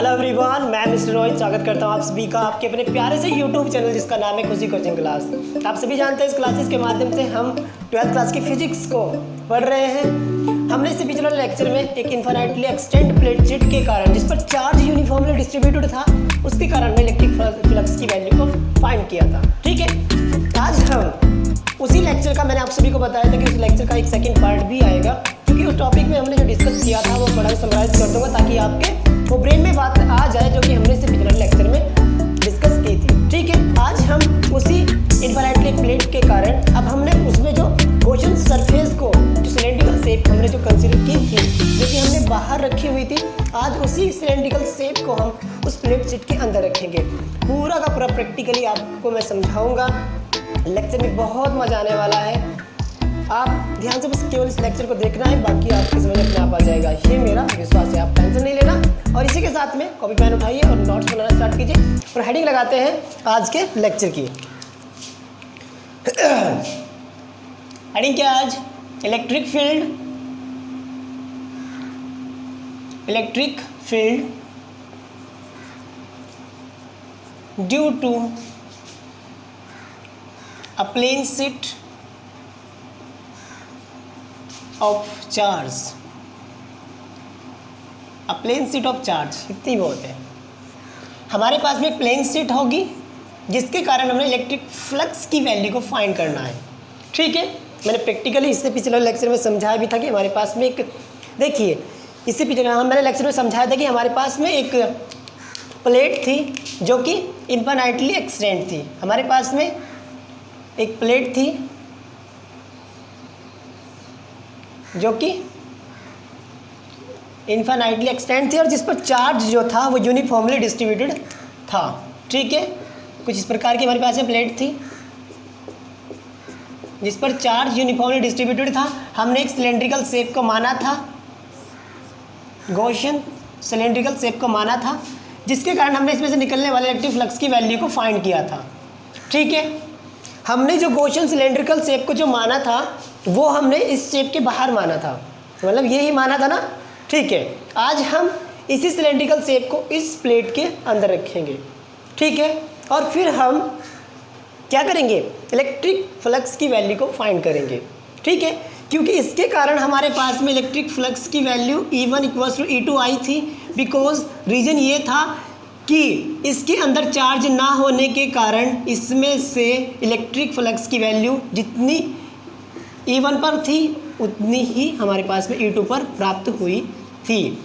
Hello everyone, मैं mister Rohit स्वागत करता हूँ आप सभी का आपके अपने प्यारे से यूट्यूब चैनल जिसका नाम है खुशी कोचिंग क्लास। आप सभी जानते हैं इस क्लासेस के माध्यम से हम 12th क्लास की फिजिक्स को पढ़ रहे हैं। हमने इससे पिछले लेक्चर में एक इन्फिनिटली एक्सटेंड प्लेट शीट के कारण जिस पर चार्ज यूनिफॉर्मली डिस्ट्रीब्यूटेड था उसके कारण हमने इलेक्ट्रिक फ्लक्स की वैल्यू को फाइंड किया था। ठीक है, आज हम उसी लेक्चर का मैंने आप सभी को बताया था कि उस लेक्चर का एक सेकेंड पार्ट भी आएगा, क्योंकि उस टॉपिक में हमने जो डिस्कस किया था वो थोड़ा समराइज कर दूंगा ताकि आपके वो ब्रेन में बात आ जाए जो कि हमने इससे पिछले लेक्चर में डिस्कस की थी। ठीक है, आज हम उसी इन्फिनिटली प्लेट के कारण अब हमने उसमें जो गॉसियन सरफेस को जो सिलेंड्रिकल शेप हमने जो कंसीडर की थी जो कि हमने बाहर रखी हुई थी, आज उसी सिलेंड्रिकल शेप को हम उस प्लेट शीट के अंदर रखेंगे। पूरा का पूरा प्रैक्टिकली आपको मैं समझाऊंगा। लेक्चर में बहुत मजा आने वाला है। आप ध्यान से बस केवल इस लेक्चर को देखना है, बाकी आपकी समझ अपने आप आ जाएगा, ये मेरा विश्वास है। आप टेंशन नहीं लेना और इसी के साथ में कॉपी पेन उठाइए और नोट्स बनाना स्टार्ट कीजिए और हेडिंग लगाते हैं आज के लेक्चर की। हेडिंग क्या आज? Electric field due to a plane sheet of charge, a plane sheet of charge, इतनी बहुत है। हमारे पास में प्लेन शीट होगी जिसके कारण हमने इलेक्ट्रिक फ्लक्स की वैल्यू को फाइंड करना है। ठीक है, मैंने प्रैक्टिकली इससे पिछले लेक्चर में समझाया भी था कि हमारे पास में एक, देखिए इससे पिछले मैंने लेक्चर में समझाया था कि हमारे पास में एक प्लेट थी जो कि इन्फिनिटली एक्सटेंड थी। हमारे पास में एक प्लेट थी जो कि इन्फिनिटली एक्सटेंड थी और जिस पर चार्ज जो था वो यूनिफॉर्मली डिस्ट्रीब्यूटेड था। ठीक है, कुछ इस प्रकार की हमारे पास में प्लेट थी जिस पर चार्ज यूनिफॉर्मली डिस्ट्रीब्यूटेड था। हमने एक सिलेंड्रिकल शेप को माना था, गॉसियन सिलेंड्रिकल शेप को माना था, जिसके कारण हमने इसमें से निकलने वाले इलेक्ट्रिक फ्लक्स की वैल्यू को फाइंड किया था। ठीक है, हमने जो गॉसियन सिलेंड्रिकल शेप को जो माना था वो हमने इस शेप के बाहर माना था, मतलब यही माना था ना। ठीक है, आज हम इसी सिलेंड्रिकल शेप को इस प्लेट के अंदर रखेंगे। ठीक है, और फिर हम क्या करेंगे? इलेक्ट्रिक फ्लक्स की वैल्यू को फाइंड करेंगे। ठीक है, क्योंकि इसके कारण हमारे पास में इलेक्ट्रिक फ्लक्स की वैल्यू E1 = E2 आई थी, बिकॉज रीजन ये था कि इसके अंदर चार्ज ना होने के कारण इसमें से इलेक्ट्रिक फ्लक्स की वैल्यू जितनी E1 पर थी उतनी ही हमारे पास में E2 पर प्राप्त हुई थी।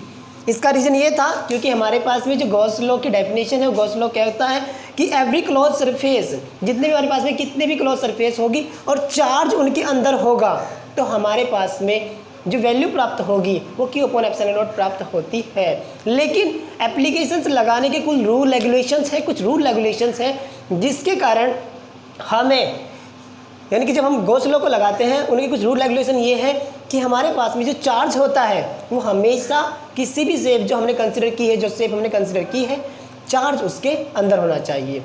इसका रीज़न ये था क्योंकि हमारे पास में जो गॉस लॉ की डेफिनेशन है, गॉस लॉ कहता है कि एवरी क्लोज सरफेस, जितने भी हमारे पास में कितने भी क्लोज सरफेस होगी और चार्ज उनके अंदर होगा तो हमारे पास में जो वैल्यू प्राप्त होगी वो Q/ε0 प्राप्त होती है। लेकिन एप्लीकेशंस लगाने के कुछ रूल रेगुलेशंस है, कुछ रूल रेगुलेशंस है जिसके कारण हमें, यानी कि जब हम गॉस लॉ को लगाते हैं उनके कुछ रूल रेगुलेशन ये है कि हमारे पास में जो चार्ज होता है वो हमेशा किसी भी शेप जो हमने कंसिडर की है, जो शेप हमने कंसिडर की है, चार्ज उसके अंदर होना चाहिए।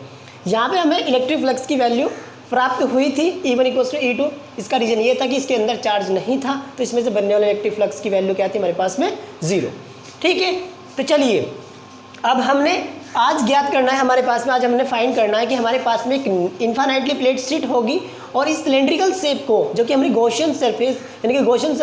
यहाँ पे हमें इलेक्ट्रिक फ्लक्स की वैल्यू प्राप्त हुई थी E1 = E2। इसका रीज़न ये था कि इसके अंदर चार्ज नहीं था तो इसमें से बनने वाले इलेक्ट्रिक फ्लक्स की वैल्यू क्या थी हमारे पास में? 0। ठीक है, तो चलिए अब हमने आज ज्ञात करना है, हमारे पास में आज हमने फाइंड करना है कि हमारे पास में एक इन्फिनिटली प्लेट शीट होगी और इस सिलेंड्रिकल शेप को जो कि हमारी गॉसियन सरफेस यानी कि गॉसियन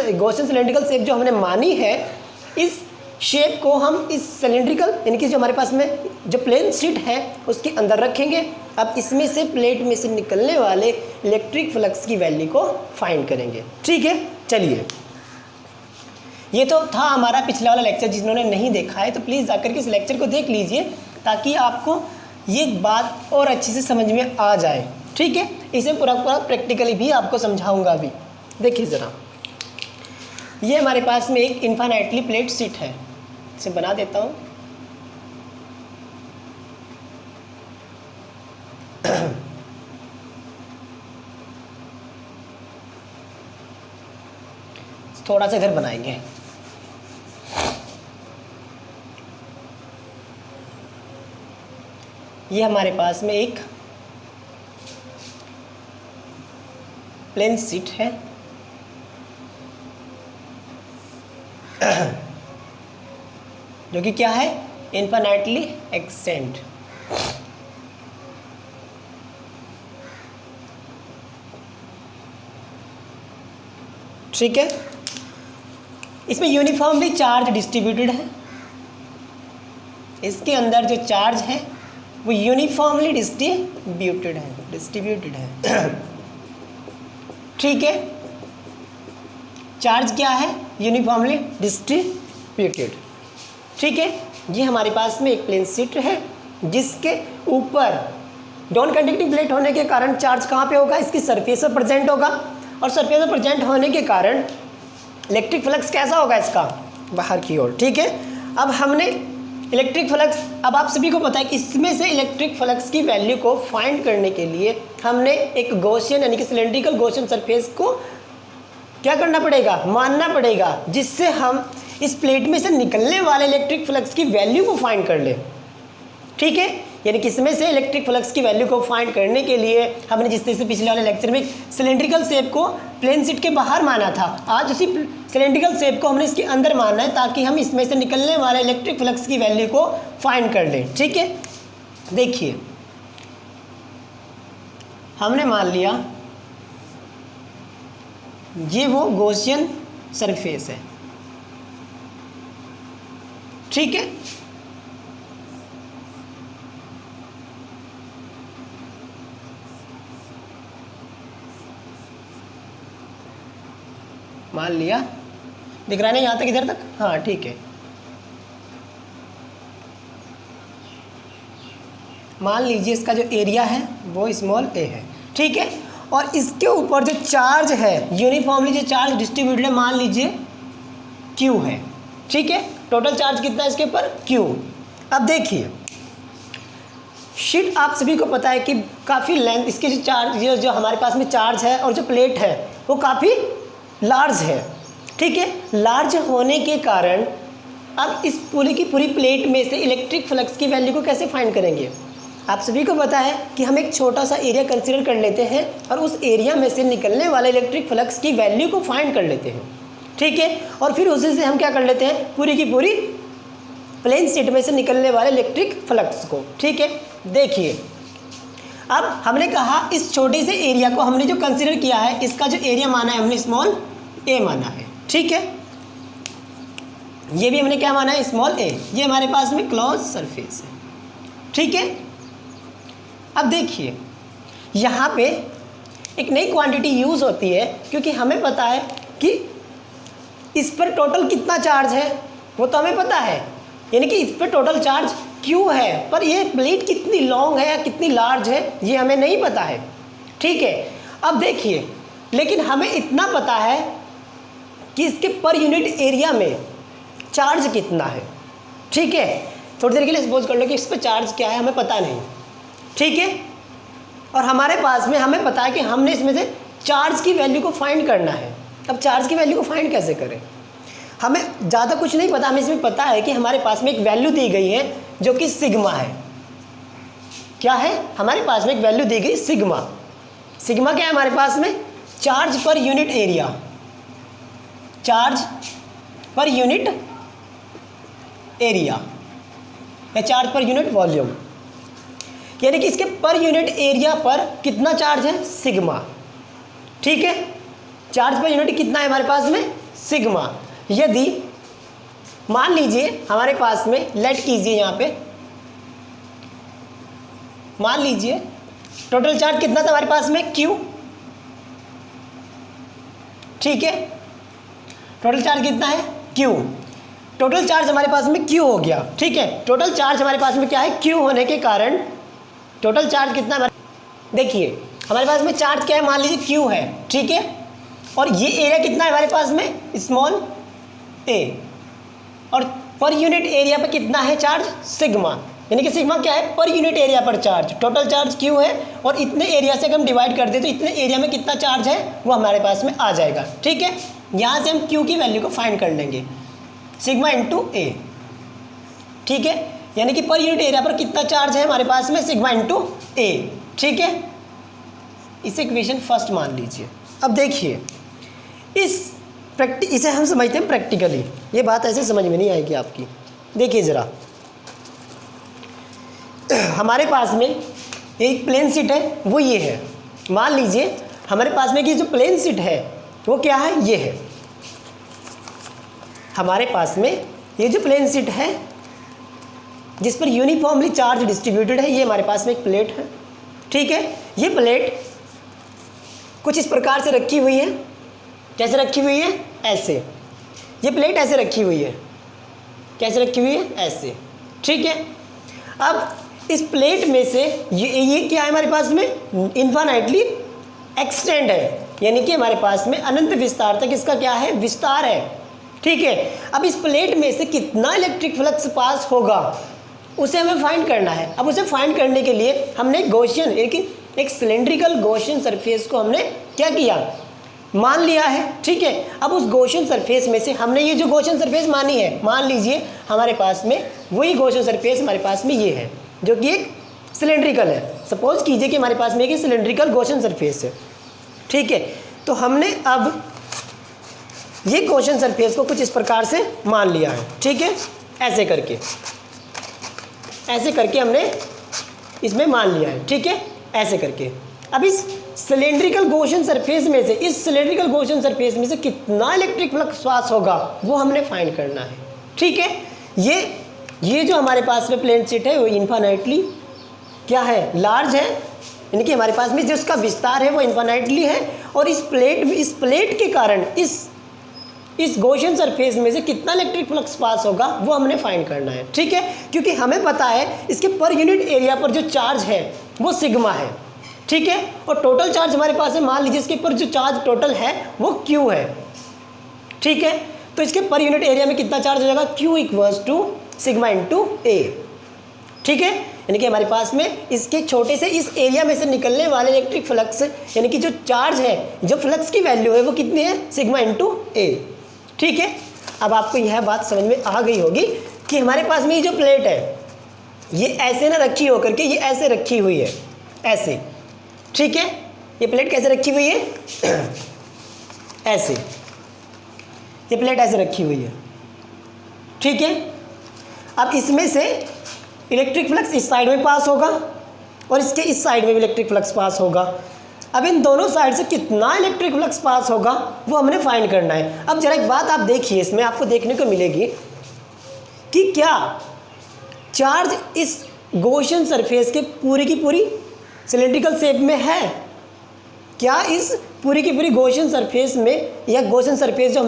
सिलेंड्रिकल शेप जो हमने मानी है, इस शेप को हम इस सिलेंड्रिकल यानी कि जो हमारे पास में जो प्लेन शीट है उसके अंदर रखेंगे। अब इसमें से प्लेट में से निकलने वाले इलेक्ट्रिक फ्लक्स की वैल्यू को फाइंड करेंगे। ठीक है, चलिए ये तो था हमारा पिछला वाला लेक्चर। जिन्होंने नहीं देखा है तो प्लीज़ जाकर के इस लेक्चर को देख लीजिए ताकि आपको ये बात और अच्छे से समझ में आ जाए। ठीक है, इसे पूरा प्रैक्टिकली भी आपको समझाऊंगा अभी। देखिए ज़रा, ये हमारे पास में एक इन्फिनिटली प्लेट शीट है, इसे बना देता हूँ। थोड़ा सा घर बनाएंगे। ये हमारे पास में एक प्लेन शीट है जो कि क्या है, इन्फिनिटली एक्सटेंड। ठीक है, इसमें यूनिफॉर्मली चार्ज डिस्ट्रीब्यूटेड है, इसके अंदर जो चार्ज है वो यूनिफॉर्मली डिस्ट्रीब्यूटेड है। ठीक है, चार्ज क्या है? Uniformly distributed. ठीक है, ये हमारे पास में एक प्लेन शीट है जिसके ऊपर नॉन कंडक्टिंग प्लेट होने के कारण चार्ज कहाँ पे होगा? इसकी सरफेस पर प्रेजेंट होगा, और सरफेस पर प्रेजेंट होने के कारण इलेक्ट्रिक फ्लक्स कैसा होगा? इसका बाहर की ओर। ठीक है, अब हमने इलेक्ट्रिक फ्लक्स, अब आप सभी को पता है कि इसमें से इलेक्ट्रिक फ्लक्स की वैल्यू को फाइंड करने के लिए हमने एक गॉसियन यानी कि सिलेंड्रिकल गॉसियन सरफेस को क्या करना पड़ेगा? मानना पड़ेगा, जिससे हम इस प्लेट में से निकलने वाले इलेक्ट्रिक फ्लक्स की वैल्यू को फाइंड कर लें। ठीक है, यानी कि इसमें से इलेक्ट्रिक फ्लक्स की वैल्यू को फाइंड करने के लिए हमने जिस तरह से पिछले वाले लेक्चर में सिलेंड्रिकल शेप को प्लेन शीट के बाहर माना था, आज उसी सिलेंड्रिकल शेप को हमने इसके अंदर मानना है ताकि हम इसमें से निकलने वाले इलेक्ट्रिक फ्लक्स की वैल्यू को फाइंड कर लें। ठीक है, देखिए हमने मान लिया ये वो गॉसियन सरफेस है। ठीक है, मान लिया, दिख रहा है ना यहाँ तक, इधर तक? हाँ ठीक है, मान लीजिए इसका जो एरिया है वो स्मॉल ए है। ठीक है, और इसके ऊपर जो चार्ज है यूनिफॉर्मली जो चार्ज डिस्ट्रीब्यूटेड है, मान लीजिए क्यू है। ठीक है, टोटल चार्ज कितना है इसके ऊपर? क्यू। अब देखिए शीट आप सभी को पता है कि काफ़ी लेंथ, इसके जो चार्ज जो हमारे पास में चार्ज है और जो प्लेट है वो काफ़ी लार्ज है। ठीक है, लार्ज होने के कारण अब इस पूरी की पूरी प्लेट में से इलेक्ट्रिक फ्लक्स की वैल्यू को कैसे फाइंड करेंगे? आप सभी को पता है कि हम एक छोटा सा एरिया कंसीडर कर लेते हैं और उस एरिया में से निकलने वाले इलेक्ट्रिक फ्लक्स की वैल्यू को फाइंड कर लेते हैं। ठीक है, और फिर उसी से हम क्या कर लेते हैं? पूरी की पूरी प्लेन शीट में से निकलने वाले इलेक्ट्रिक फ्लक्स को। ठीक है, देखिए अब हमने कहा इस छोटे से एरिया को हमने जो कंसीडर किया है, इसका जो एरिया माना है हमने स्मॉल ए माना है। ठीक है, ये भी हमने क्या माना है? स्मॉल ए। ये हमारे पास में क्लोज सरफेस है। ठीक है, अब देखिए यहाँ पे एक नई क्वांटिटी यूज़ होती है, क्योंकि हमें पता है कि इस पर टोटल कितना चार्ज है वो तो हमें पता है, यानी कि इस पर टोटल चार्ज क्यू है, पर ये प्लेट कितनी लॉन्ग है या कितनी लार्ज है ये हमें नहीं पता है। ठीक है, अब देखिए लेकिन हमें इतना पता है कि इसके पर यूनिट एरिया में चार्ज कितना है। ठीक है, थोड़ी देर के लिए सपोज कर लो कि इस पर चार्ज क्या है हमें पता नहीं। ठीक है, और हमारे पास में हमें पता है कि हमने इसमें से चार्ज की वैल्यू को फाइंड करना है। अब चार्ज की वैल्यू को फाइंड कैसे करें? हमें ज़्यादा कुछ नहीं पता, हमें इसमें पता है कि हमारे पास में एक वैल्यू दी गई है जो कि सिग्मा है। क्या है? हमारे पास में एक वैल्यू दी गई सिग्मा। सिग्मा क्या है हमारे पास में? Charge per unit area, charge per unit area या चार्ज पर यूनिट वॉल्यूम, यानी कि इसके पर यूनिट एरिया पर कितना चार्ज है? सिग्मा। ठीक है, चार्ज पर यूनिट कितना है हमारे पास में? सिग्मा। यदि मान लीजिए हमारे पास में, लेट कीजिए यहाँ पे, मान लीजिए टोटल चार्ज कितना था हमारे पास में? क्यू। ठीक है, टोटल चार्ज कितना है? क्यू। टोटल चार्ज हमारे पास में क्यू हो गया। ठीक है, टोटल चार्ज हमारे पास में क्या है? क्यू होने के कारण टोटल चार्ज कितना है? देखिए हमारे पास में चार्ज क्या है? मान लीजिए क्यू है। ठीक है, और ये एरिया कितना है हमारे पास में? स्मॉल ए। और पर यूनिट एरिया पर कितना है चार्ज? सिग्मा। यानी कि सिग्मा क्या है? पर यूनिट एरिया पर चार्ज। टोटल चार्ज क्यू है और इतने एरिया से अगर हम डिवाइड कर दें तो इतने एरिया में कितना चार्ज है वो हमारे पास में आ जाएगा। ठीक है, यहाँ से हम क्यू की वैल्यू को फाइंड कर लेंगे, सिग्मा इंटू ए। ठीक है, यानी कि पर यूनिट एरिया पर कितना चार्ज है हमारे पास में? सिग्मा इंटू ए। ठीक है, इसे इक्वेशन फर्स्ट मान लीजिए। अब देखिए इसे हम समझते हैं प्रैक्टिकली, ये बात ऐसे समझ में नहीं आएगी आपकी। देखिए ज़रा, हमारे पास में एक प्लेन शीट है, वो ये है। मान लीजिए हमारे पास में कि जो प्लेन शीट है वो क्या है, ये है। हमारे पास में ये जो प्लेन शीट है जिस पर यूनिफॉर्मली चार्ज डिस्ट्रीब्यूटेड है, ये हमारे पास में एक प्लेट है, ठीक है। ये प्लेट कुछ इस प्रकार से रखी हुई है। कैसे रखी हुई है? ऐसे। ये प्लेट ऐसे रखी हुई है। कैसे रखी हुई है? ऐसे, ठीक है। अब इस प्लेट में से ये क्या है हमारे पास में? इन्फाइनाइटली एक्सटेंड है, यानी कि हमारे पास में अनंत विस्तार तक इसका क्या है? विस्तार है, ठीक है। अब इस प्लेट में से कितना इलेक्ट्रिक फ्लक्स पास होगा उसे हमें फाइंड करना है। अब उसे फाइंड करने के लिए हमने गॉसियन, एक सिलेंड्रिकल गॉसियन सरफेस को हमने क्या किया? मान लिया है, ठीक है। अब उस गॉसियन सरफेस में से हमने ये जो गॉसियन सरफेस मानी है, मान लीजिए हमारे पास में वही गॉसियन सरफेस हमारे पास में ये है जो कि एक सिलेंड्रिकल है। सपोज कीजिए कि हमारे पास में एक सिलेंड्रिकल गॉसियन सरफेस है, ठीक है। तो हमने अब ये गॉसियन सरफेस को कुछ इस प्रकार से मान लिया है, ठीक है। ऐसे करके हमने इसमें मान लिया है, ठीक है। ऐसे करके अब इस सिलेंड्रिकल गॉसियन सरफेस में से, इस सिलेंड्रिकल गॉसियन सरफेस में से कितना इलेक्ट्रिक फ्लक्स पास होगा वो हमने फाइंड करना है, ठीक है। ये जो हमारे पास में प्लेन शीट है वो इन्फाइनाइटली क्या है? लार्ज है, यानी कि हमारे पास में जो उसका विस्तार है वो इन्फाइनाइटली है। और इस प्लेट के कारण इस गॉसियन सरफेस में से कितना इलेक्ट्रिक फ्लक्स पास होगा वो हमने फाइंड करना है, ठीक है। क्योंकि हमें पता है इसके पर यूनिट एरिया पर जो चार्ज है वो सिग्मा है, ठीक है। और टोटल चार्ज हमारे पास है, मान लीजिए इसके ऊपर जो चार्ज टोटल है वो Q है, ठीक है। तो इसके पर यूनिट एरिया में कितना चार्ज हो जाएगा? Q equals to sigma into A, ठीक है। यानी कि हमारे पास में इसके छोटे से इस एरिया में से निकलने वाले इलेक्ट्रिक फ्लक्स, यानी कि जो चार्ज है, जो फ्लक्स की वैल्यू है वो कितनी है? सिग्मा इंटू A, ठीक है। अब आपको यह बात समझ में आ गई होगी कि हमारे पास में ये जो प्लेट है ये ऐसे ना रखी होकर के ये ऐसे रखी हुई है, ऐसे, ठीक है। ये प्लेट कैसे रखी हुई है? ऐसे। ये प्लेट ऐसे रखी हुई है, ठीक है। अब इसमें से इलेक्ट्रिक फ्लक्स इस साइड में पास होगा और इसके इस साइड में भी इलेक्ट्रिक फ्लक्स पास होगा। अब इन दोनों साइड से कितना इलेक्ट्रिक फ्लक्स पास होगा वो हमने फाइंड करना है। अब जरा एक बात आप देखिए, इसमें आपको देखने को मिलेगी कि क्या चार्ज इस गॉसियन सरफेस के पूरी की पूरी सिलेंड्रिकल शेप में है? क्या इस पूरी की पूरी गॉसियन सरफेस में, या गॉसियन सरफेस जो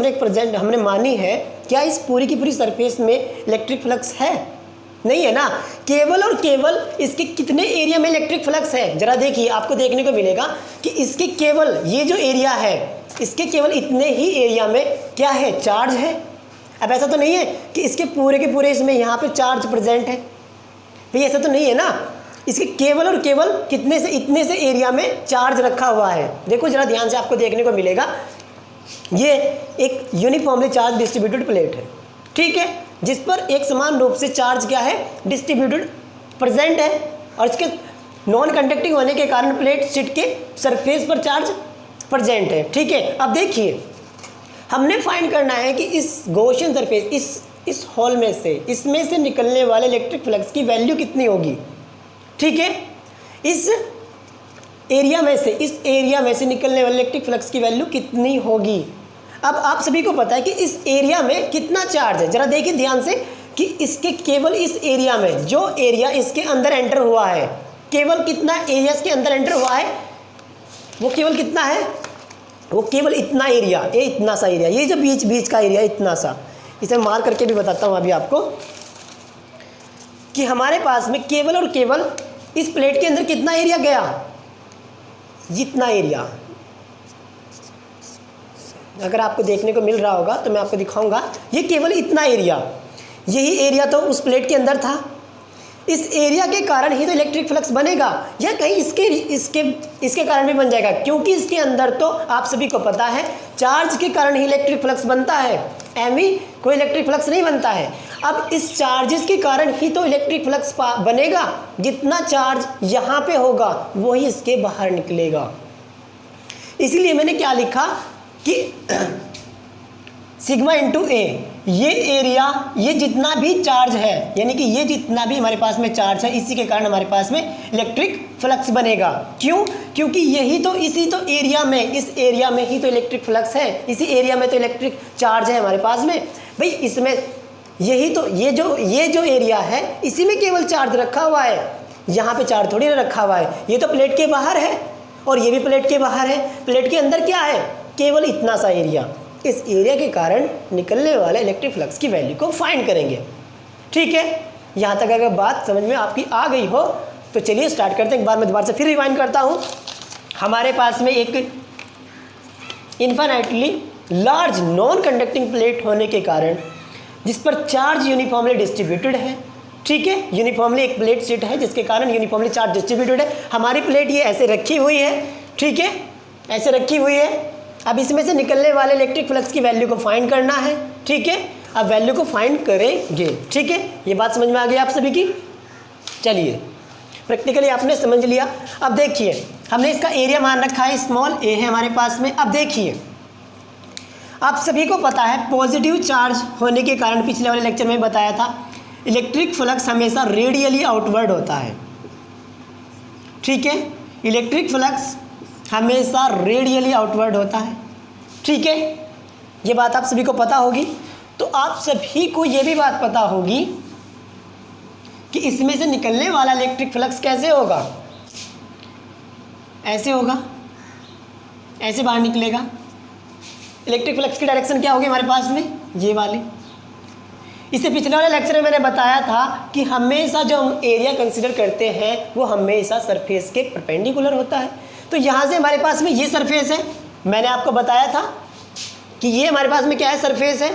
हमने मानी है, क्या इस पूरी की पूरी सरफेस में इलेक्ट्रिक फ्लक्स है? नहीं है ना। केवल और केवल इसके कितने एरिया में इलेक्ट्रिक फ्लक्स है? जरा देखिए, आपको देखने को मिलेगा कि इसके केवल ये जो एरिया है इसके केवल इतने ही एरिया में क्या है? चार्ज है। अब ऐसा तो नहीं है कि इसके पूरे के पूरे इसमें यहाँ पे चार्ज प्रेजेंट है भाई, ऐसा तो नहीं है ना। इसके केवल और केवल कितने से इतने से एरिया में चार्ज रखा हुआ है। देखो जरा ध्यान से, आपको देखने को मिलेगा ये एक यूनिफॉर्मली चार्ज डिस्ट्रीब्यूटेड प्लेट है, ठीक है, जिस पर एक समान रूप से चार्ज क्या है? डिस्ट्रीब्यूटेड प्रेजेंट है। और इसके नॉन कंडक्टिंग होने के कारण प्लेट शीट के सरफेस पर चार्ज प्रेजेंट है, ठीक है। अब देखिए, हमने फाइंड करना है कि इस गॉसियन सरफेस, इस हॉल में से, इसमें से निकलने वाले इलेक्ट्रिक फ्लक्स की वैल्यू कितनी होगी, ठीक है। इस एरिया में से निकलने वाले इलेक्ट्रिक फ्लक्स की वैल्यू कितनी होगी। अब आप सभी को पता है कि इस एरिया में कितना चार्ज है। जरा देखिए ध्यान से कि इसके केवल इस एरिया में, जो एरिया इसके अंदर एंटर हुआ है, केवल कितना एरिया इसके अंदर एंटर हुआ है, वो केवल कितना है? वो केवल इतना एरिया, ये इतना सा एरिया, ये जो बीच का एरिया इतना सा। इसे मार करके भी बताता हूँ अभी आपको कि हमारे पास में केवल और केवल इस प्लेट के अंदर कितना एरिया गया? जितना एरिया, अगर आपको देखने को मिल रहा होगा तो मैं आपको दिखाऊंगा, ये केवल इतना एरिया, यही एरिया तो उस प्लेट के अंदर था। इस एरिया के कारण ही तो इलेक्ट्रिक फ्लक्स बनेगा, या कहीं इसके कारण भी बन जाएगा, क्योंकि इसके अंदर तो आप सभी को पता है चार्ज के कारण ही इलेक्ट्रिक फ्लक्स बनता है, एमी कोई इलेक्ट्रिक फ्लक्स नहीं बनता है। अब इस चार्जेस के कारण ही तो इलेक्ट्रिक फ्लक्स बनेगा, जितना चार्ज यहाँ पे होगा वही इसके बाहर निकलेगा। इसीलिए मैंने क्या लिखा कि सिग्मा इंटू ए, ये एरिया, ये जितना भी चार्ज है, यानी कि ये जितना भी हमारे पास में चार्ज है, इसी के कारण हमारे पास में इलेक्ट्रिक फ्लक्स बनेगा। क्यों? क्योंकि यही तो, इसी तो एरिया में, इस एरिया में ही तो इलेक्ट्रिक फ्लक्स है, इसी एरिया में तो इलेक्ट्रिक चार्ज है हमारे पास में भाई। इसमें यही तो, ये जो एरिया है इसी में केवल चार्ज रखा हुआ है, यहाँ पे चार्ज थोड़ी ना रखा हुआ है। ये तो प्लेट के बाहर है और ये भी प्लेट के बाहर है। प्लेट के अंदर क्या है? केवल इतना सा एरिया। इस एरिया के कारण निकलने वाले इलेक्ट्रिक फ्लक्स की वैल्यू को फाइंड करेंगे। ठीक है, यहाँ तक अगर बात समझ में आपकी आ गई हो तो चलिए स्टार्ट करते हैं। एक बार मैं दोबारा से फिर रिवाइंड करता हूँ। हमारे पास में एक infinitely large non conducting plate होने के कारण जिस पर चार्ज यूनिफॉर्मली डिस्ट्रीब्यूटेड है, ठीक है, यूनिफॉर्मली एक प्लेट सेट है जिसके कारण यूनिफॉर्मली चार्ज डिस्ट्रीब्यूटेड है। हमारी प्लेट ये ऐसे रखी हुई है, ठीक है, ऐसे रखी हुई है। अब इसमें से निकलने वाले इलेक्ट्रिक फ्लक्स की वैल्यू को फाइंड करना है, ठीक है। अब वैल्यू को फाइंड करेंगे, ठीक है। ये बात समझ में आ गई आप सभी की? चलिए प्रैक्टिकली आपने समझ लिया। अब देखिए, हमने इसका एरिया मान रखा है, स्मॉल ए है हमारे पास में। अब देखिए, आप सभी को पता है पॉजिटिव चार्ज होने के कारण, पिछले वाले लेक्चर में बताया था, इलेक्ट्रिक फ्लक्स हमेशा रेडियली आउटवर्ड होता है, ठीक है। इलेक्ट्रिक फ्लक्स हमेशा रेडियली आउटवर्ड होता है, ठीक है। ये बात आप सभी को पता होगी। तो आप सभी को ये भी बात पता होगी कि इसमें से निकलने वाला इलेक्ट्रिक फ्लक्स कैसे होगा? ऐसे होगा, ऐसे बाहर निकलेगा। इलेक्ट्रिक फ्लक्स की डायरेक्शन क्या होगी हमारे पास में? ये वाली। इससे पिछले वाले लेक्चर में मैंने बताया था कि हमेशा जो हम एरिया कंसीडर करते हैं वो हमेशा सरफेस के परपेंडिकुलर होता है। तो यहाँ से हमारे पास में ये सरफेस है, मैंने आपको बताया था कि ये हमारे पास में क्या है? सरफेस है।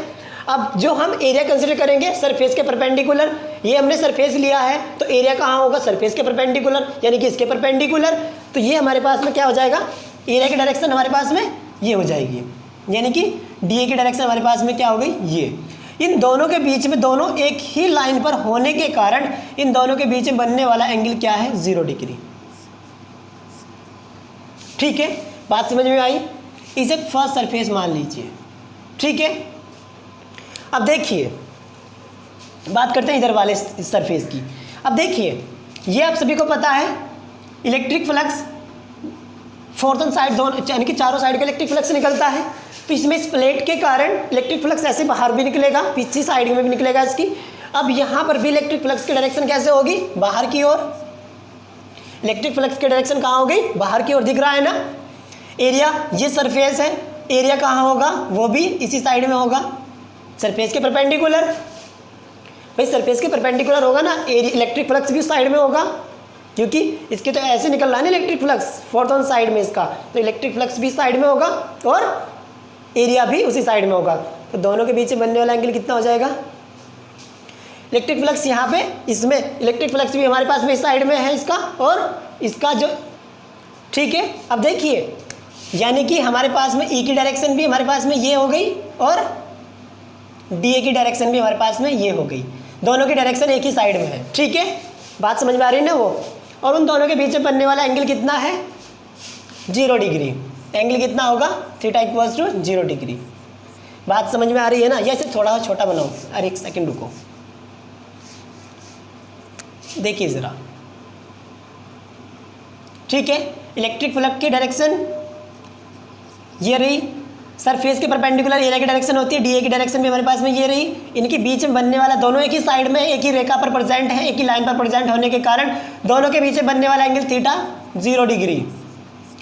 अब जो हम एरिया कंसीडर करेंगे सरफेस के परपेंडिकुलर, ये हमने सरफेस लिया है तो एरिया कहाँ होगा? सरफेस के परपेंडिकुलर, यानी कि इसके परपेंडिकुलर। तो ये हमारे पास में क्या हो जाएगा? एरिया की डायरेक्शन हमारे पास में ये हो जाएगी, यानी कि डी की डायरेक्शन हमारे पास में क्या हो गई? ये। इन दोनों के बीच में, दोनों एक ही लाइन पर होने के कारण इन दोनों के बीच में बनने वाला एंगल क्या है? 0 डिग्री, ठीक है। बात समझ में आई? इसे फर्स्ट सरफेस मान लीजिए, ठीक है। अब देखिए, बात करते हैं इधर वाले सरफेस की। अब देखिए, ये आप सभी को पता है electric flux fourth and side, दोनों यानी कि चारों साइड का इलेक्ट्रिक फ्लक्स निकलता है। तो इसमें इस प्लेट के कारण इलेक्ट्रिक फ्लक्स ऐसे बाहर भी निकलेगा, पीछे साइड में भी निकलेगा इसकी। अब यहाँ पर भी इलेक्ट्रिक फ्लक्स की डायरेक्शन कैसे होगी? बाहर की ओर। इलेक्ट्रिक फ्लक्स की डायरेक्शन कहाँ हो गई? बाहर की ओर। दिख रहा है ना? एरिया, ये सरफेस है, एरिया कहाँ होगा? वो भी इसी साइड में होगा, सरफेस के परपेंडिकुलर। भाई सरफेस के परपेंडिकुलर होगा ना, इलेक्ट्रिक फ्लक्स भी उस साइड में होगा, क्योंकि इसके तो ऐसे निकल रहा है ना electric flux fourth on side में इसका, तो इलेक्ट्रिक फ्लक्स भी साइड में होगा और एरिया भी उसी साइड में होगा। तो दोनों के बीच में बनने वाला एंगल कितना हो जाएगा? इलेक्ट्रिक फ्लक्स यहाँ पे, इसमें इलेक्ट्रिक फ्लक्स भी हमारे पास में इस साइड में है इसका और इसका जो, ठीक है। अब देखिए, यानी कि हमारे पास में ई की डायरेक्शन भी हमारे पास में ये हो गई और डी ए की डायरेक्शन भी हमारे पास में ये हो गई। दोनों की डायरेक्शन एक ही साइड में है, ठीक है। बात समझ में आ रही है ना वो? और उन दोनों के बीच में बनने वाला एंगल कितना है? 0 डिग्री। एंगल कितना होगा? Theta equals to 0 degree. बात समझ में आ रही है ना? ये सिर्फ थोड़ा छोटा बनाओ। अरे एक सेकंड रुको, देखिए ज़रा, ठीक है। इलेक्ट्रिक फ्लक्स की डायरेक्शन ये रही, सरफेस के परपेंडिकुलर एरिया की डायरेक्शन होती है, डी ए की डायरेक्शन भी हमारे पास में ये रही। इनके बीच में बनने वाला, दोनों एक ही साइड में एक ही रेखा पर प्रेजेंट है, एक ही लाइन पर प्रेजेंट होने के कारण दोनों के बीच में बनने वाला एंगल थीटा 0 डिग्री,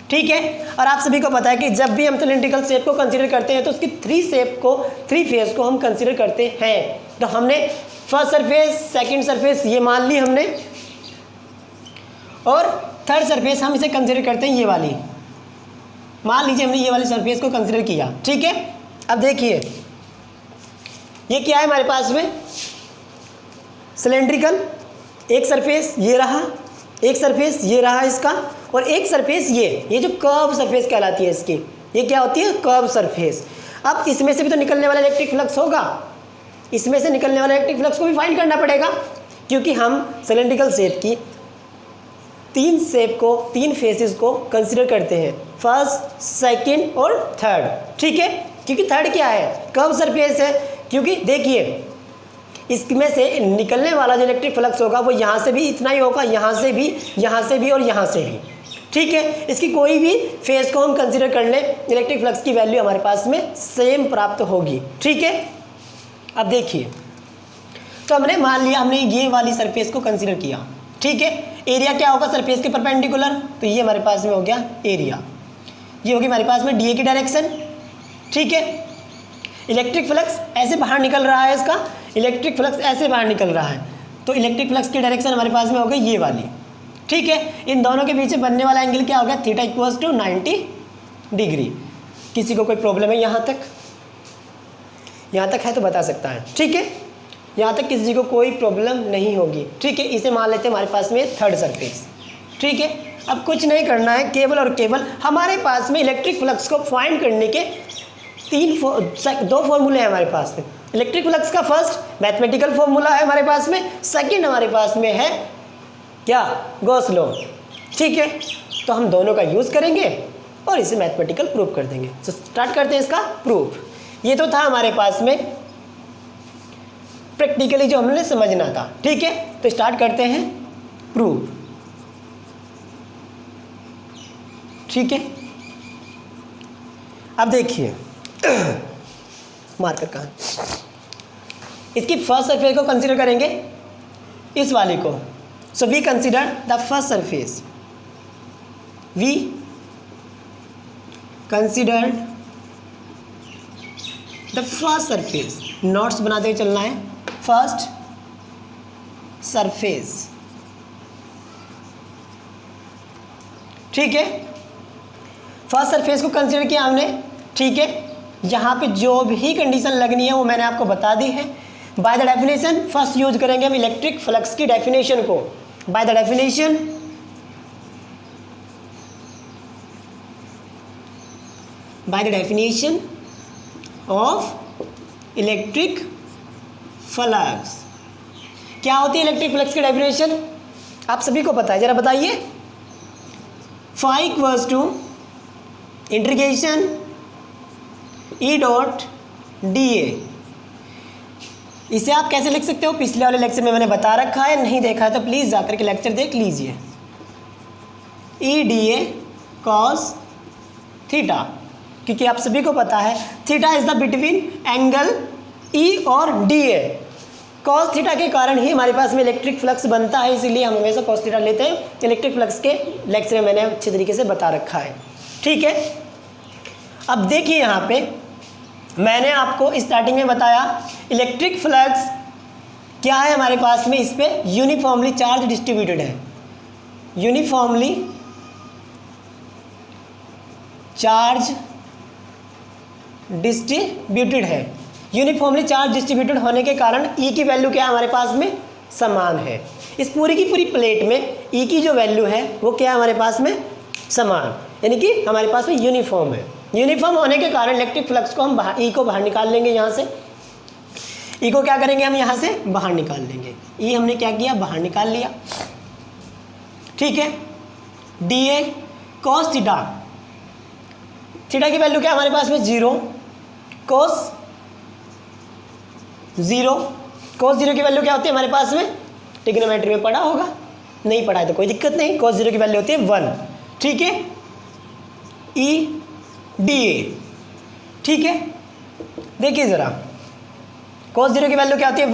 ठीक है। और आप सभी को पता है कि जब भी हम सिलिंड्रिकल शेप को कंसीडर करते हैं तो उसकी थ्री फेस को हम कंसीडर करते हैं। तो हमने फर्स्ट सरफेस, सेकंड सरफेस ये मान ली हमने, और थर्ड सरफेस हम इसे कंसीडर करते हैं ये वाली। मान लीजिए हमने ये वाली सरफेस को कंसीडर किया, ठीक है। अब देखिए, ये क्या है हमारे पास में? सिलेंड्रिकल, एक सरफेस ये रहा, एक सरफेस ये रहा इसका, और एक सरफेस ये जो कर्व सरफेस कहलाती है इसकी, ये क्या होती है? Curve surface. अब इसमें से भी तो निकलने वाला इलेक्ट्रिक फ्लक्स होगा, इसमें से निकलने वाला इलेक्ट्रिक फ्लक्स को भी फाइंड करना पड़ेगा, क्योंकि हम सिलेंड्रिकल शेप की तीन फेसेस को कंसीडर करते हैं, फर्स्ट, सेकंड और थर्ड, ठीक है। क्योंकि थर्ड क्या है? कर्व सरफेस है, क्योंकि देखिए इसमें से निकलने वाला जो इलेक्ट्रिक फ्लक्स होगा वो यहाँ से भी इतना ही होगा, यहाँ से भी, यहाँ से भी और यहाँ से भी। ठीक है, इसकी कोई भी फेज को हम कंसीडर कर लें, इलेक्ट्रिक फ्लक्स की वैल्यू हमारे पास में सेम प्राप्त होगी। ठीक है, अब देखिए तो हमने मान लिया हमने ये वाली सरफेस को कंसीडर किया। ठीक है, एरिया क्या होगा सरफेस के परपेंडिकुलर, तो ये हमारे पास में हो गया एरिया, ये होगी हमारे पास में डीए की डायरेक्शन। ठीक है, इलेक्ट्रिक फ्लक्स ऐसे बाहर निकल रहा है, इसका इलेक्ट्रिक फ्लक्स ऐसे बाहर निकल रहा है, तो इलेक्ट्रिक फ्लक्स की डायरेक्शन हमारे पास में हो गई ये वाली। ठीक है, इन दोनों के बीच बनने वाला एंगल क्या हो गया, थीटा इक्वल्स टू 90 डिग्री। किसी को कोई प्रॉब्लम है यहाँ तक? यहाँ तक है तो बता सकता है। ठीक है, यहाँ तक किसी को कोई प्रॉब्लम नहीं होगी। ठीक है, इसे मान लेते हैं हमारे पास में थर्ड सरफेस। ठीक है, अब कुछ नहीं करना है, केवल और केवल हमारे पास में इलेक्ट्रिक फ्लक्स को फाइंड करने के दो फॉर्मूले हैं हमारे पास में। इलेक्ट्रिक फ्लक्स का फर्स्ट मैथमेटिकल फॉर्मूला है हमारे पास में, सेकंड हमारे पास में है क्या, गॉस लॉ। ठीक है, तो हम दोनों का यूज़ करेंगे और इसे मैथमेटिकल प्रूफ कर देंगे। तो स्टार्ट करते हैं इसका प्रूफ। ये तो था हमारे पास में प्रैक्टिकली जो हमने समझना था। ठीक है, तो स्टार्ट करते हैं प्रूफ। ठीक है, अब देखिए मार्कर कहाँ, इसकी फर्स्ट सरफेस को कंसीडर करेंगे, इस वाले को। So we consider the first surface, we considered the first surface. Notes बनाते हुए चलना है। First surface. ठीक है, फर्स्ट सरफेस को कंसीडर किया हमने। ठीक है, यहाँ पे जो भी कंडीशन लगनी है वो मैंने आपको बता दी है। By the definition first use करेंगे हम इलेक्ट्रिक फ्लक्स की डेफिनेशन को। By the definition of electric flux. क्या होती है इलेक्ट्रिक फ्लक्स की डेफिनेशन? आप सभी को पता है, जरा बताइए। Phi equals to integration E dot d A. इसे आप कैसे लिख सकते हो, पिछले वाले लेक्चर में मैंने बता रखा है, नहीं देखा है तो प्लीज़ जाकर के लेक्चर देख लीजिए। ई डी ए कॉस थीटा, क्योंकि आप सभी को पता है theta is the between angle E और डी ए। कॉस थीटा के कारण ही हमारे पास में इलेक्ट्रिक फ्लक्स बनता है, इसीलिए हम हमेशा कॉस थीटा लेते हैं। इलेक्ट्रिक फ्लक्स के लेक्चर में मैंने अच्छे तरीके से बता रखा है। ठीक है, अब देखिए यहाँ पे मैंने आपको स्टार्टिंग में बताया इलेक्ट्रिक फ्लक्स क्या है हमारे पास में, इस पर यूनिफॉर्मली चार्ज डिस्ट्रीब्यूटेड है। यूनिफॉर्मली चार्ज डिस्ट्रीब्यूटेड है। यूनिफॉर्मली चार्ज डिस्ट्रीब्यूटेड होने के कारण ई की वैल्यू क्या है हमारे पास में, समान है। इस पूरी की पूरी प्लेट में ई की जो वैल्यू है वो क्या है हमारे पास में, समान, यानी कि हमारे पास में यूनिफॉर्म है। यूनिफॉर्म होने के कारण इलेक्ट्रिक फ्लक्स को हम बाहर, ई को बाहर निकाल लेंगे। यहाँ से ई को क्या करेंगे हम, यहाँ से बाहर निकाल लेंगे। ई हमने क्या किया, बाहर निकाल लिया। ठीक है, D A cos theta, theta की वैल्यू क्या हमारे पास में, 0, कॉस 0। कॉस 0 की वैल्यू क्या होती है हमारे पास में, ट्रिग्नोमेट्री में पढ़ा होगा, नहीं पढ़ा है तो कोई दिक्कत नहीं। कॉस 0 की वैल्यू होती है 1। ठीक है, ई डी ए। ठीक है, देखिए ज़रा कॉस 0 की वैल्यू क्या होती है,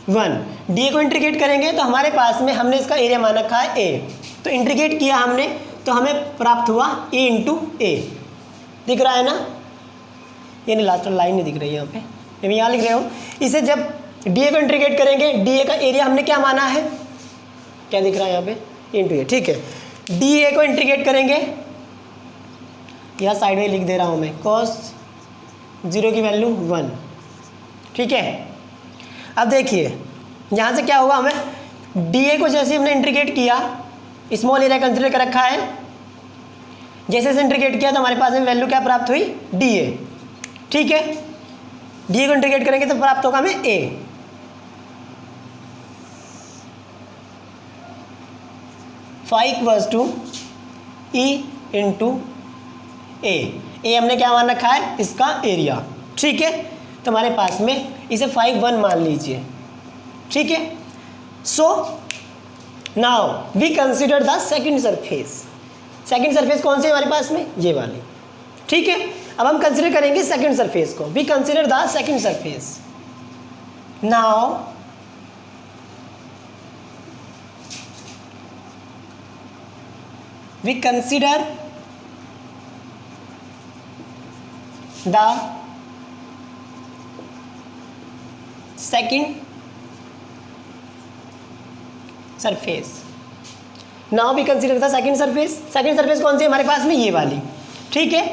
1। डी ए को इंटीग्रेट करेंगे तो हमारे पास में हमने इसका एरिया मान रखा है ए, तो इंटीग्रेट किया हमने तो हमें प्राप्त हुआ ए इंटू ए। दिख रहा है ना, ये नहीं लास्ट लाइन नहीं दिख रही है यहाँ पे, मैं यहाँ लिख रहा हूँ। इसे जब डी ए को इंटीग्रेट करेंगे, डी ए का एरिया हमने क्या माना है, क्या दिख रहा है यहाँ पे, इंटू ए। ठीक है, डी ए को इंटीग्रेट करेंगे, यहाँ साइड में लिख दे रहा हूँ मैं, कॉस 0 की वैल्यू 1। ठीक है, अब देखिए यहाँ से क्या होगा, हमें डी ए को जैसे हमने इंटीग्रेट किया, स्मॉल एरिया कंसिडर कर रखा है, जैसे से इंटीग्रेट किया तो हमारे पास में वैल्यू क्या प्राप्त हुई, डी ए। ठीक है, डी ए को इंटीग्रेट करेंगे तो प्राप्त होगा हमें A. Phi equals to E into A. A हमने क्या मान रखा है, इसका एरिया। ठीक है, तो हमारे पास में इसे 5 1 मान लीजिए, ठीक है। So now we consider the second surface. Second surface कौन सी है हमारे पास में, ये वाली, ठीक है। अब हम कंसिडर करेंगे सेकंड सरफेस को। We consider the second surface. Now we consider the second surface. Now we consider the second surface. Second surface कौन सी है हमारे पास में, ये वाली, ठीक है।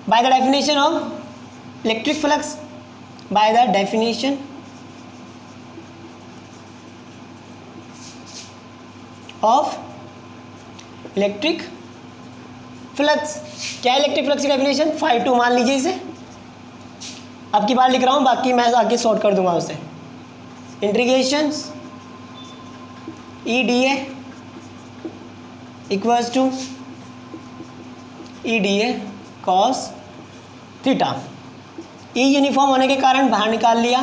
By the definition of electric flux, by the definition of electric flux, क्या है इलेक्ट्रिक फ्लक्स की डेफिनेशन, 5 2 मान लीजिए इसे। अब की बार लिख रहा हूँ, बाकी मैं आगे शॉर्ट कर दूंगा उसे। Integrations E d A equals to E d A cos theta. E uniform होने के कारण बाहर निकाल लिया।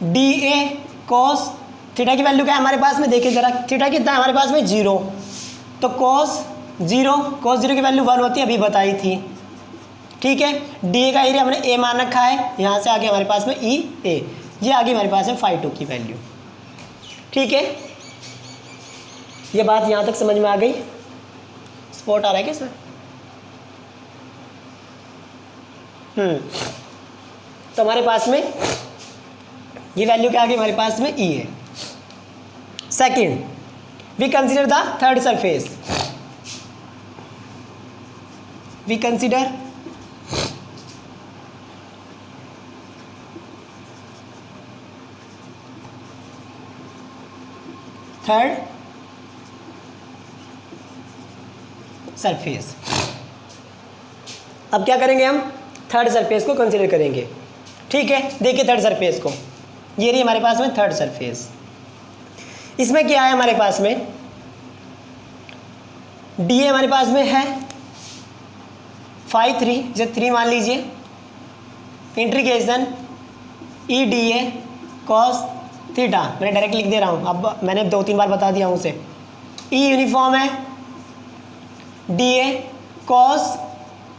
डी ए कॉस थीटा की वैल्यू क्या है हमारे पास में, देखिए जरा, थीटा कितना है हमारे पास में, 0। तो cos 0 की वैल्यू 1 होती है, अभी बताई थी, ठीक है। डी ए का एरिया हमने ए मान रखा है, यहाँ से आगे हमारे पास में ई ए, ये आगे हमारे पास है 5 2 की वैल्यू, ठीक है। ये बात यहाँ तक समझ में आ गई। स्पॉट आ रहा है क्या इसमें? तो हमारे पास में ये वैल्यू क्या आ गई हमारे पास में, ई है। Second, we consider the third surface. We consider third surface. अब क्या करेंगे हम, थर्ड सरफेस को कंसिडर करेंगे, ठीक है। देखिए थर्ड सरफेस को, ये रही हमारे पास में थर्ड सरफेस। इसमें क्या है हमारे पास में, डी ए हमारे पास में है 5 3, जो 3 मान लीजिए। Integration E d A cos theta, मैंने डायरेक्ट लिख दे रहा हूँ, अब मैंने 2 3 बार बता दिया हूँ उसे। ई यूनिफॉर्म है, D A cos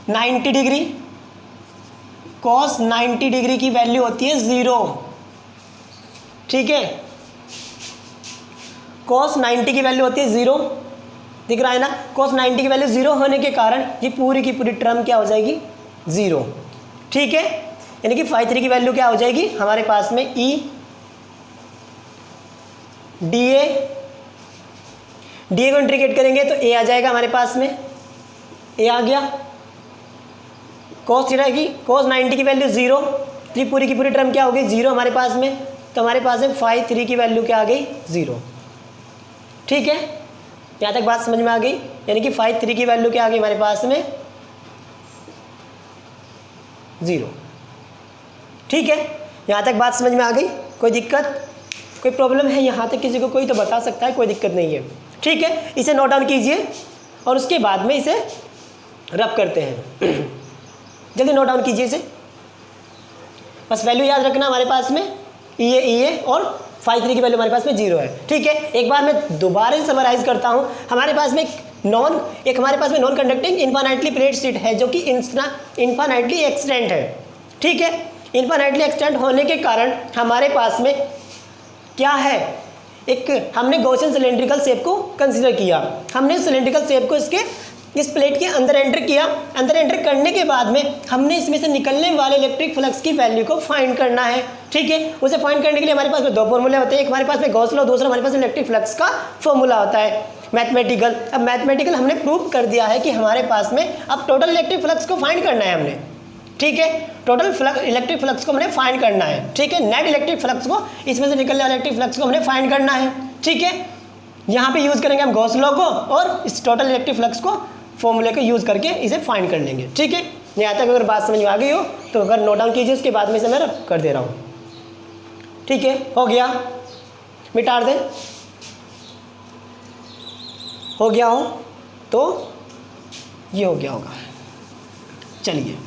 90 degree, cos 90 degree की वैल्यू होती है 0, ठीक है। cos 90 की वैल्यू होती है 0, दिख रहा है ना। cos 90 की वैल्यू 0 होने के कारण ये पूरी की पूरी टर्म क्या हो जाएगी, 0, ठीक है। यानी कि 5 3 की वैल्यू क्या हो जाएगी हमारे पास में, ई डी ए को इंटीग्रेट करेंगे तो ए आ जाएगा हमारे पास में, ए आ गया। cos थीटा की, cos 90 की वैल्यू 0, तो पूरी की पूरी टर्म क्या हो गई, 0 हमारे पास में। तो हमारे पास में 5 3 की वैल्यू क्या आ गई, 0, ठीक है। यहाँ तक बात समझ में आ गई। यानी कि 5 3 की वैल्यू क्या आ गई हमारे पास में, 0, ठीक है। यहाँ तक बात समझ में आ गई। कोई दिक्कत, कोई प्रॉब्लम है यहाँ तक किसी को, कोई तो बता सकता है, कोई दिक्कत नहीं है, ठीक है। इसे नोट डाउन कीजिए और उसके बाद में इसे रब करते हैं। जल्दी नोट डाउन कीजिए इसे, बस वैल्यू याद रखना हमारे पास में, ई ए और 5 3 की वैल्यू हमारे पास में 0 है, ठीक है। एक बार मैं दोबारा से समराइज करता हूँ। हमारे पास में एक हमारे पास में non conducting infinitely plate sheet है, जो कि इन्फाइनाइटली एक्सटेंट है, ठीक है। इन्फाइनाइटली एक्सटेंट होने के कारण हमारे पास में क्या है, एक हमने गॉसियन सिलेंड्रिकल शेप को कंसिडर किया। हमने सिलेंड्रिकल शेप को इस प्लेट के अंदर एंटर किया। अंदर एंटर करने के बाद में हमने इसमें से निकलने वाले इलेक्ट्रिक फ्लक्स की वैल्यू को फाइंड करना है, ठीक है। उसे फाइंड करने के लिए हमारे पास में 2 फॉर्मूले होते हैं, एक हमारे पास में गॉस लॉ, दूसरा हमारे पास इलेक्ट्रिक फ्लक्स का फॉर्मूला होता है मैथमेटिकल। अब मैथमेटिकल हमने प्रूव कर दिया है कि हमारे पास में अब टोटल इलेक्ट्रिक फ्लक्स को फाइंड करना है हमने, ठीक है। टोटल इलेक्ट्रिक फ्लक्स को हमने फाइंड करना है, ठीक है। नेट इलेक्ट्रिक फ्लक्स को, इसमें से निकलने वाले इलेक्ट्रिक फ्लक्स को हमने फाइंड करना है, ठीक है। यहाँ पे यूज़ करेंगे हम गॉस लॉ को और इस टोटल इलेक्ट्रिक फ्लक्स को फॉर्मूले को यूज़ करके इसे फाइंड कर लेंगे, ठीक है। यहाँ तक अगर बात समझ में आ गई हो तो अगर नोट डाउन कीजिए, उसके बाद में इसे मैं रब कर दे रहा हूँ, ठीक है। हो गया, मिटा दें, हो गया हो तो ये हो गया होगा। चलिए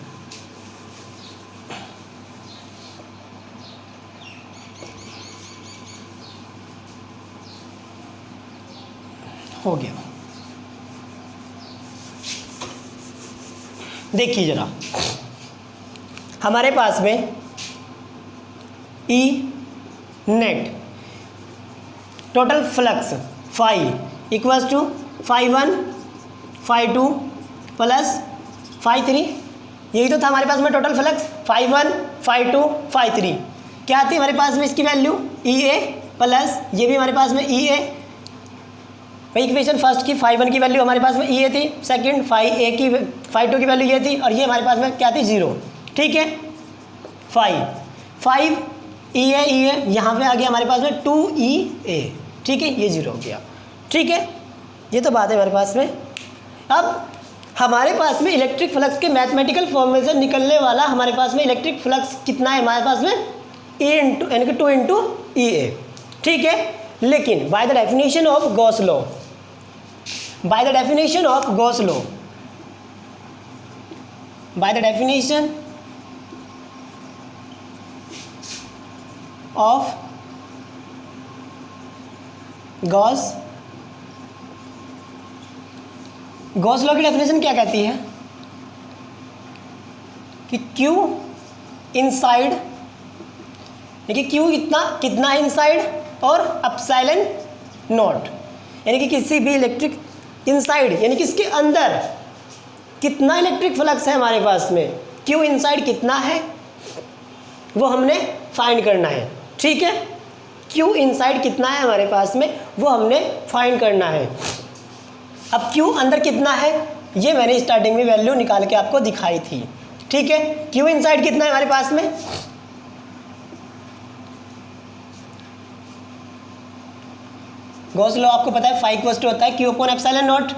हो गया। देखिए जरा, हमारे पास में E net total flux phi equals to φ1 φ2 plus φ3, यही तो था हमारे पास में टोटल फ्लक्स φ1 φ2 φ3। क्या थी हमारे पास में इसकी वैल्यू ई ए प्लस ये भी हमारे पास में ई ए। भाई इक्वेशन फर्स्ट की φ1 की वैल्यू हमारे पास में ई ए थी, सेकंड φ2 की वैल्यू ये थी, और ये हमारे पास में क्या थी 0। ठीक है, 5 ई ए यहाँ पे आ गया हमारे पास में 2 ई ए। ठीक है, ये 0 हो गया। ठीक है, ये तो बात है हमारे पास में। अब हमारे पास में इलेक्ट्रिक फ्लक्स के मैथमेटिकल फॉर्मूले से निकलने वाला हमारे पास में इलेक्ट्रिक फ्लक्स कितना है हमारे पास में E इंटू यानी कि 2 इंटू ई ए। ठीक है, लेकिन by the definition of Gauss law, by the definition of Gauss law, by the definition of Gauss law की डेफिनेशन क्या कहती है कि Q इनसाइड, देखिए Q कितना इनसाइड और एप्सिलॉन नॉट, यानी कि किसी भी इलेक्ट्रिक इनसाइड यानी कि इसके अंदर कितना इलेक्ट्रिक फ्लक्स है हमारे पास में, Q इनसाइड कितना है वो हमने फाइंड करना है। ठीक है, Q इनसाइड कितना है हमारे पास में वो हमने फाइंड करना है। अब Q अंदर कितना है ये मैंने स्टार्टिंग में वैल्यू निकाल के आपको दिखाई थी। ठीक है, Q इनसाइड कितना है हमारे पास में, गॉस लॉ आपको पता है फाई इक्वल्स टू होता है Q अपॉन एप्सिलॉन नॉट।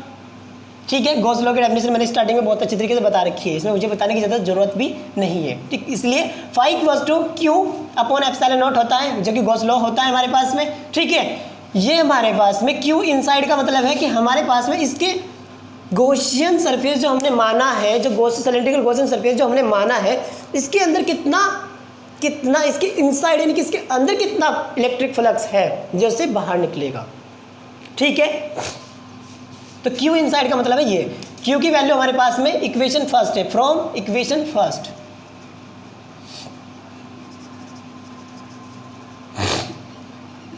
ठीक है, गॉस लॉ की डेफिनेशन मैंने स्टार्टिंग में बहुत अच्छी तरीके से बता रखी है, इसमें मुझे बताने की ज़्यादा जरूरत भी नहीं है। ठीक, इसलिए phi equals to Q upon epsilon naught होता है जो कि गॉस लॉ होता है हमारे पास में। ठीक है, ये हमारे पास में Q इनसाइड का मतलब है कि हमारे पास में इसके गॉसियन सरफेस जो हमने माना है, जो सिलेंड्रिकल गॉसियन सरफेस जो हमने माना है, इसके अंदर कितना इसके इनसाइड यानी कि इसके अंदर कितना इलेक्ट्रिक फ्लक्स है जो इससे बाहर निकलेगा। ठीक है, तो Q इनसाइड का मतलब है ये। Q की वैल्यू हमारे पास में इक्वेशन फर्स्ट है, from equation first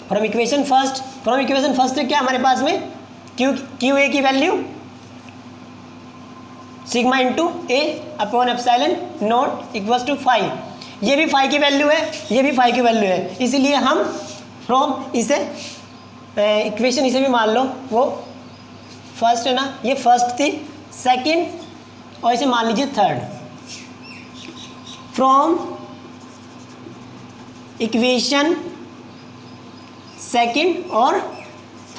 from equation first क्या हमारे पास में क्यू ए की value sigma into A upon epsilon naught equals to 5। ये भी 5 की वैल्यू है, ये भी 5 की वैल्यू है, इसीलिए हम फ्रॉम इसे इक्वेशन इसे भी मान लो वो फर्स्ट है ना, ये फर्स्ट थी, सेकंड और इसे मान लीजिए थर्ड। फ्रॉम इक्वेशन सेकंड और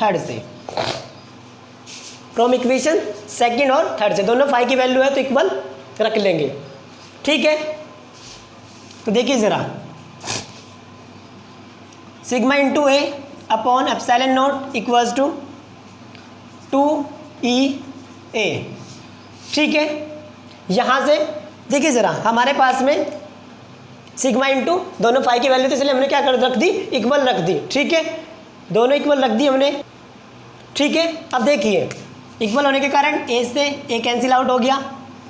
थर्ड से, फ्रॉम इक्वेशन सेकंड और थर्ड से, दोनों 5 की वैल्यू है तो इक्वल रख लेंगे। ठीक है, तो देखिए ज़रा, sigma into A upon epsilon naught equals to 2E A। ठीक है, यहाँ से देखिए ज़रा, हमारे पास में सिग्मा इंटू दोनों 5 की वैल्यू थी इसलिए हमने क्या कर रख दी, इक्वल रख दी। ठीक है, दोनों इक्वल रख दी हमने। ठीक है, अब देखिए इक्वल होने के कारण ए से ए कैंसिल आउट हो गया,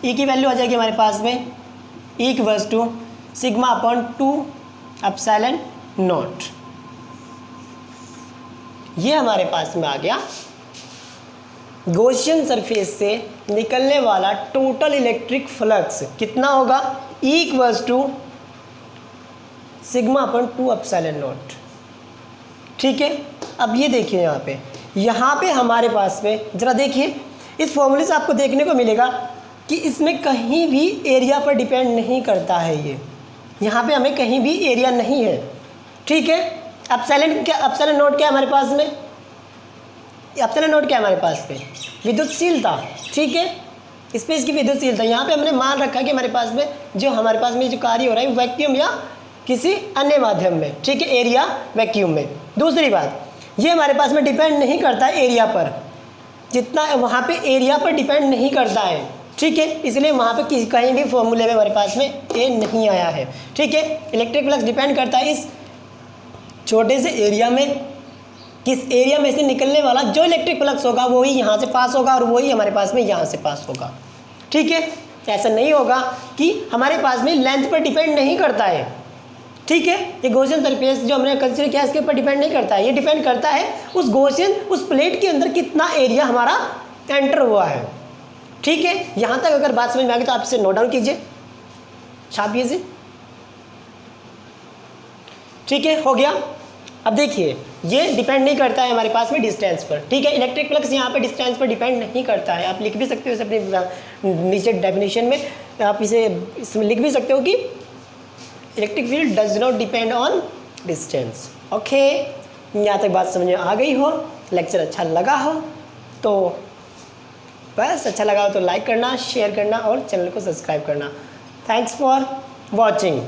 ई की वैल्यू आ जाएगी हमारे पास में E equals to sigma upon 2 epsilon naught. ये हमारे पास में आ गया गॉसियन सरफेस से निकलने वाला टोटल इलेक्ट्रिक फ्लक्स कितना होगा, E equals to sigma upon 2 epsilon naught. ठीक है, अब ये देखिए यहाँ पे हमारे पास में ज़रा देखिए, इस फॉर्मूले से आपको देखने को मिलेगा कि इसमें कहीं भी एरिया पर डिपेंड नहीं करता है। ये यहाँ पे हमें कहीं भी एरिया नहीं है। ठीक है, एप्सिलॉन नॉट क्या है हमारे पास में, एप्सिलॉन नॉट क्या है हमारे पास में, विद्युतशीलता। ठीक है, स्पेस की विद्युतशीलता। यहाँ पे हमने मान रखा कि हमारे पास में जो कार्य हो रहा है वैक्यूम या किसी अन्य माध्यम में। ठीक है, एरिया वैक्यूम में। दूसरी बात, ये हमारे पास में डिपेंड नहीं करता है एरिया पर, जितना वहाँ पे एरिया पर डिपेंड नहीं करता है। ठीक है, इसलिए वहाँ पे कहीं भी फॉर्मूले में हमारे पास में ए नहीं आया है। ठीक है, इलेक्ट्रिक फ्लक्स डिपेंड करता है इस छोटे से एरिया में कि इस एरिया में से निकलने वाला जो इलेक्ट्रिक फ्लक्स होगा वही यहाँ से पास होगा और वही हमारे पास में यहाँ से पास होगा। ठीक है, ऐसा नहीं होगा कि हमारे पास में लेंथ पर डिपेंड नहीं करता है। ठीक है, ये गॉसियन सरफेस जो हमने कंसीडर किया इसके ऊपर डिपेंड नहीं करता है, ये डिपेंड करता है उस गॉसियन उस प्लेट के अंदर कितना एरिया हमारा एंटर हुआ है। ठीक है, यहाँ तक अगर बात समझ में आ गई तो आप इसे नोट डाउन कीजिए, छापिए इसे। ठीक है, हो गया। अब देखिए ये डिपेंड नहीं करता है हमारे पास में डिस्टेंस पर। ठीक है, इलेक्ट्रिक फ्लक्स यहाँ पे डिस्टेंस पर डिपेंड नहीं करता है। आप लिख भी सकते हो इसे अपने नीचे डेफिनेशन में, आप इसे इसमें लिख भी सकते हो कि electric field does not depend on distance. Okay, यहाँ तक बात समझ में आ गई हो, लेक्चर अच्छा लगा हो तो बस, अच्छा लगा हो तो लाइक करना, शेयर करना और चैनल को सब्सक्राइब करना। Thanks for watching.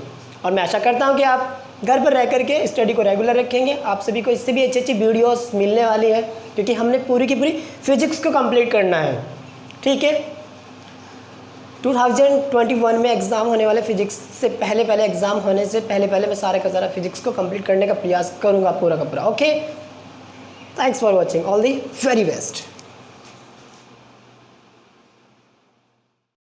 और मैं आशा करता हूँ कि आप घर पर रह करके स्टडी को रेगुलर रखेंगे। आप सभी को इससे भी अच्छी अच्छी वीडियोस मिलने वाली है, क्योंकि हमने पूरी की पूरी फिजिक्स को कंप्लीट करना है। ठीक है, 2021 में एग्ज़ाम होने वाले फिजिक्स से पहले एग्ज़ाम होने से पहले मैं सारे का सारा फिजिक्स को कंप्लीट करने का प्रयास करूँगा पूरा का पूरा। Okay, thanks for watching, all the very best.